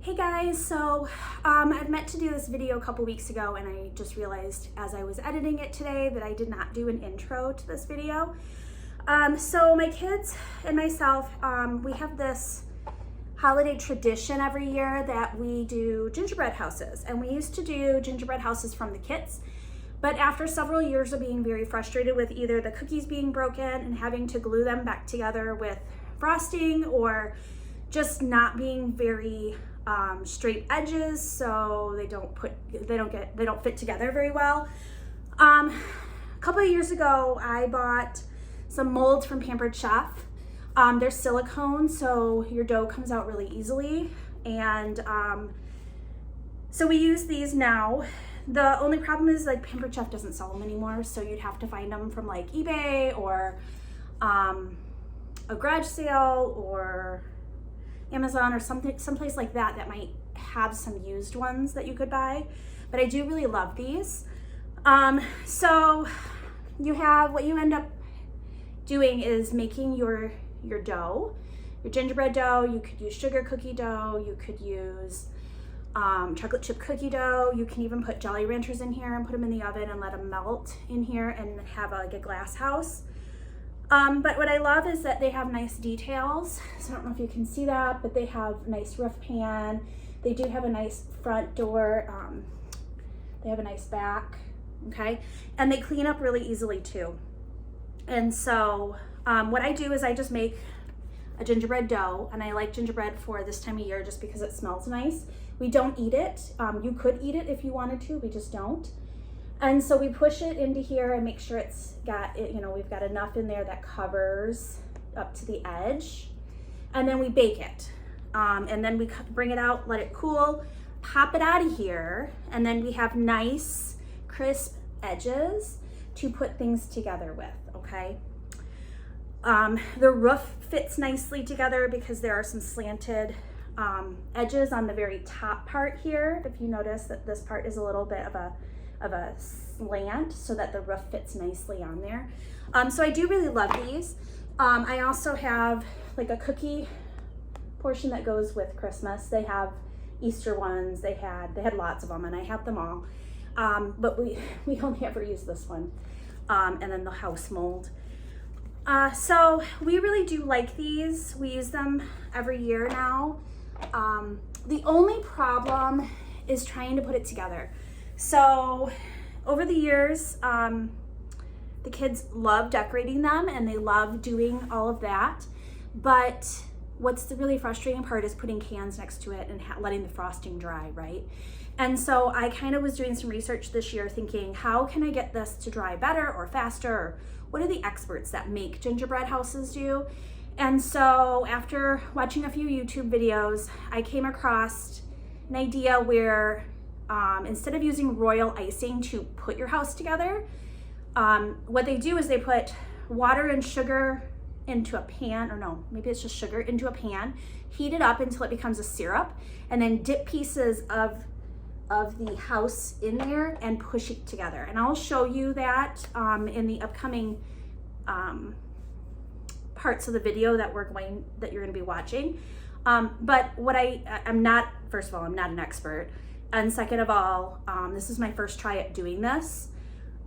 Hey guys, so I'd meant to do this video a couple weeks ago and I just realized as I was editing it today that I did not do an intro to this video. So my kids and myself, we have this holiday tradition every year that we do gingerbread houses, and we used to do gingerbread houses from the kits. But after several years of being very frustrated with either the cookies being broken and having to glue them back together with frosting, or just not being very straight edges, so they don't fit together very well. A couple of years ago, I bought some molds from Pampered Chef. They're silicone, so your dough comes out really easily, and so we use these now. The only problem is like Pampered Chef doesn't sell them anymore, so you'd have to find them from like eBay or a garage sale or Amazon or someplace like that that might have some used ones that you could buy. But I do really love these. So you have, what you end up doing is making your dough, your gingerbread dough. You could use sugar cookie dough, you could use chocolate chip cookie dough. You can even put Jolly Ranchers in here and put them in the oven and let them melt in here and have like a glass house. But what I love is that they have nice details. So I don't know if you can see that, but they have nice roof pan. They do have a nice front door. They have a nice back, okay? And they clean up really easily too. And so what I do is I just make a gingerbread dough, and I like gingerbread for this time of year just because it smells nice. We don't eat it. You could eat it if you wanted to, we just don't. And so we push it into here and make sure it's got it, we've got enough in there that covers up to the edge. And then we bake it. And then we bring it out, let it cool, pop it out of here, and then we have nice, crisp edges to put things together with, okay? The roof fits nicely together because there are some slanted edges on the very top part here. If you notice that this part is a little bit of a slant so that the roof fits nicely on there. So I do really love these. I also have like a cookie portion that goes with Christmas. They have Easter ones. They had lots of them, and I have them all. But we only ever use this one. And then the house mold. So we really do like these. We use them every year now. The only problem is trying to put it together. So over the years, the kids love decorating them and they love doing all of that. But what's the really frustrating part is putting cans next to it and letting the frosting dry, right? And so I kind of was doing some research this year thinking, how can I get this to dry better or faster? Or what do the experts that make gingerbread houses do? And so after watching a few YouTube videos, I came across an idea where instead of using royal icing to put your house together, what they do is they put water and sugar into a pan, or no, maybe it's just sugar into a pan, heat it up until it becomes a syrup, and then dip pieces of the house in there and push it together. And I'll show you that in the upcoming parts of the video that you're gonna be watching. But what I'm not, first of all, I'm not an expert. And second of all, this is my first try at doing this.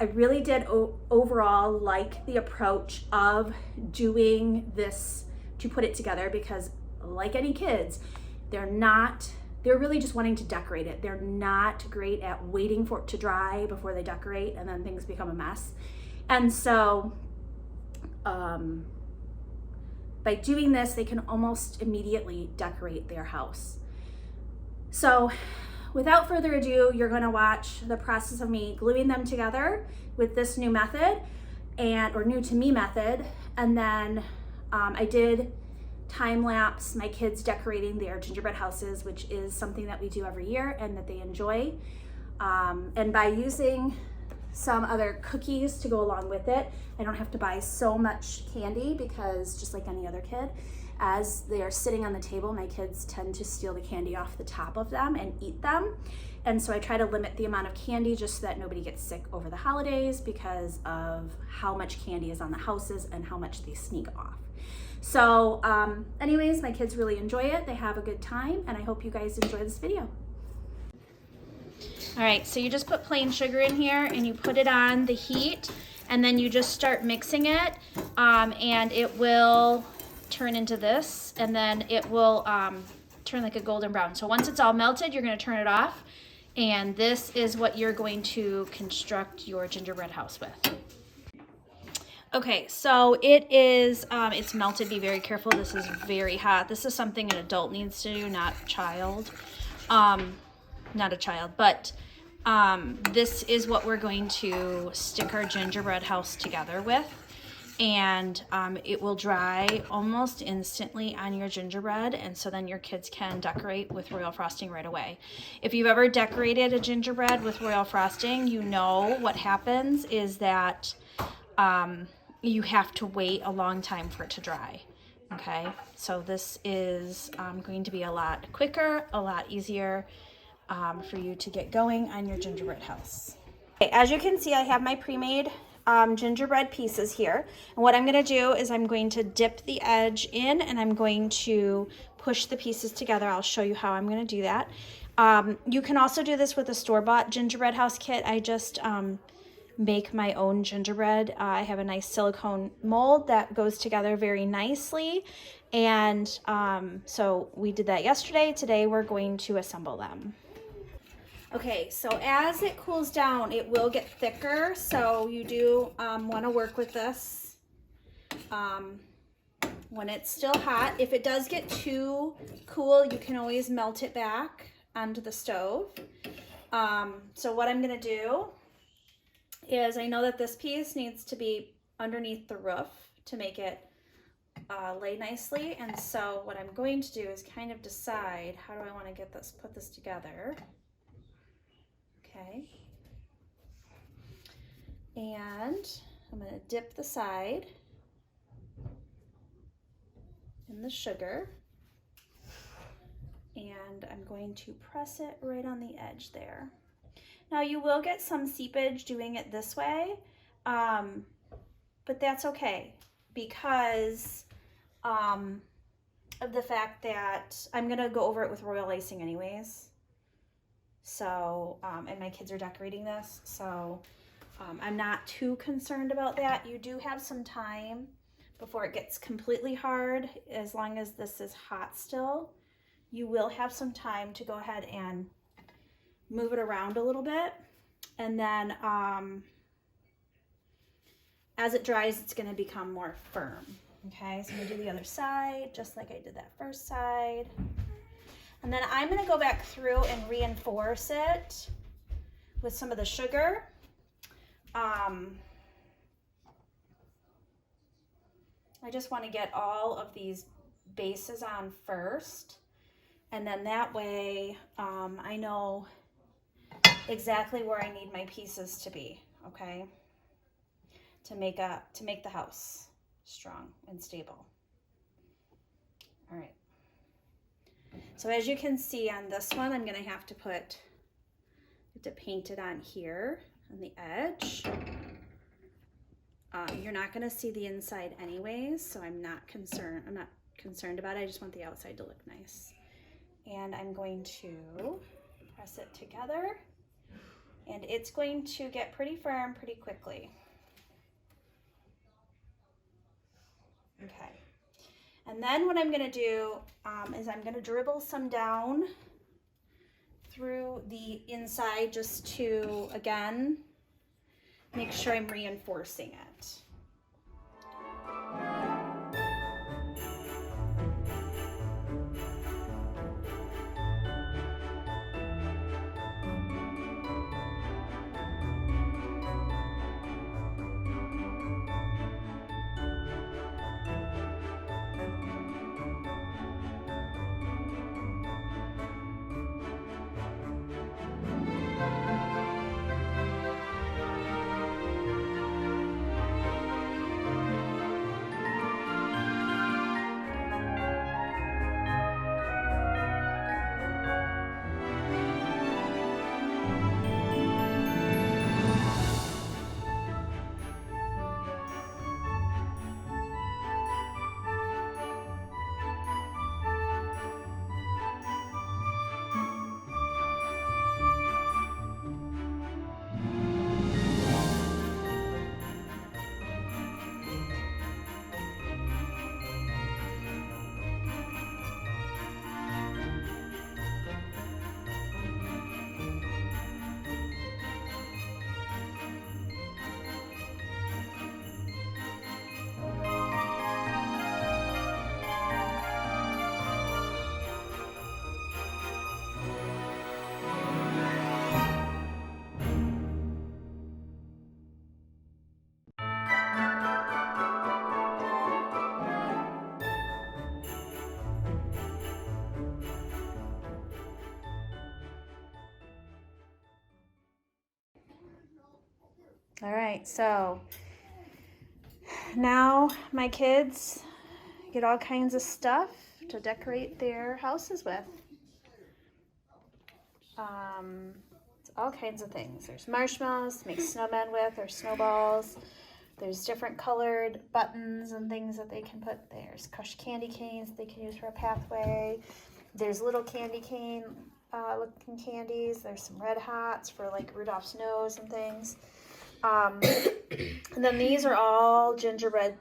I really did overall like the approach of doing this to put it together, because like any kids, they're really just wanting to decorate it. They're not great at waiting for it to dry before they decorate, and then things become a mess. And so by doing this, they can almost immediately decorate their house. So without further ado, you're gonna watch the process of me gluing them together with this new method, or new to me method. And then I did time lapse my kids decorating their gingerbread houses, which is something that we do every year and that they enjoy. And by using some other cookies to go along with it, I don't have to buy so much candy, because just like any other kid, as they are sitting on the table, my kids tend to steal the candy off the top of them and eat them. And so I try to limit the amount of candy just so that nobody gets sick over the holidays because of how much candy is on the houses and how much they sneak off. So anyways, my kids really enjoy it. They have a good time, and I hope you guys enjoy this video. All right, so you just put plain sugar in here and you put it on the heat, and then you just start mixing it, and it will turn into this, and then it will turn like a golden brown. So once it's all melted, you're gonna turn it off, and this is what you're going to construct your gingerbread house with. Okay, so it is, it's melted. Be very careful. This is very hot. This is something an adult needs to do, not a child. Not a child, but this is what we're going to stick our gingerbread house together with, and it will dry almost instantly on your gingerbread, and so then your kids can decorate with royal frosting right away. If you've ever decorated a gingerbread with royal frosting, you know what happens is that you have to wait a long time for it to dry. Okay, so this is going to be a lot quicker, a lot easier for you to get going on your gingerbread house. Okay, as you can see, I have my pre-made gingerbread pieces here. And what I'm going to do is I'm going to dip the edge in, and I'm going to push the pieces together. I'll show you how I'm going to do that. You can also do this with a store-bought gingerbread house kit. I just make my own gingerbread. I have a nice silicone mold that goes together very nicely. And so we did that yesterday. Today we're going to assemble them. Okay, so as it cools down, it will get thicker, so you do want to work with this when it's still hot. If it does get too cool, you can always melt it back onto the stove. So what I'm going to do is, I know that this piece needs to be underneath the roof to make it lay nicely, and so what I'm going to do is kind of decide, how do I want to get this, put this together. Okay, and I'm going to dip the side in the sugar, and I'm going to press it right on the edge there. Now you will get some seepage doing it this way, but that's okay, because of the fact that I'm going to go over it with royal icing anyways. So, and my kids are decorating this, so I'm not too concerned about that. You do have some time before it gets completely hard. As long as this is hot still, you will have some time to go ahead and move it around a little bit. And then as it dries, it's going to become more firm. Okay, so I'm going to do the other side, just like I did that first side. And then I'm going to go back through and reinforce it with some of the sugar. I just want to get all of these bases on first, and then that way I know exactly where I need my pieces to be, okay, to make the house strong and stable. All right. So as you can see on this one, I'm going to have to paint it on here on the edge. You're not going to see the inside anyways, so I'm not concerned about it. I just want the outside to look nice. And I'm going to press it together, and it's going to get pretty firm pretty quickly. Okay. And then what I'm going to do is I'm going to dribble some down through the inside, just to, again, make sure I'm reinforcing it. All right, so now my kids get all kinds of stuff to decorate their houses with. All kinds of things. There's marshmallows to make snowmen with, or snowballs. There's different colored buttons and things that they can put. There's crushed candy canes they can use for a pathway. There's little candy cane looking candies. There's some Red Hots for like Rudolph's nose and things. And then these are all gingerbread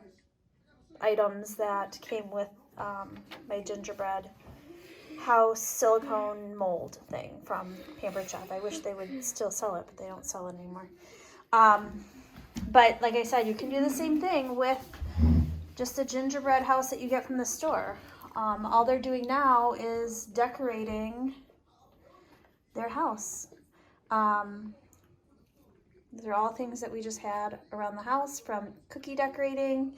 items that came with my gingerbread house silicone mold thing from Pampered Chef. I wish they would still sell it, but they don't sell it anymore. But like I said, you can do the same thing with just a gingerbread house that you get from the store. All they're doing now is decorating their house. These are all things that we just had around the house from cookie decorating.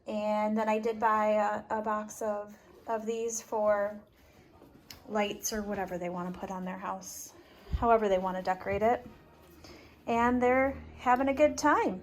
And then I did buy a box of these for lights or whatever they want to put on their house, however they want to decorate it. And they're having a good time.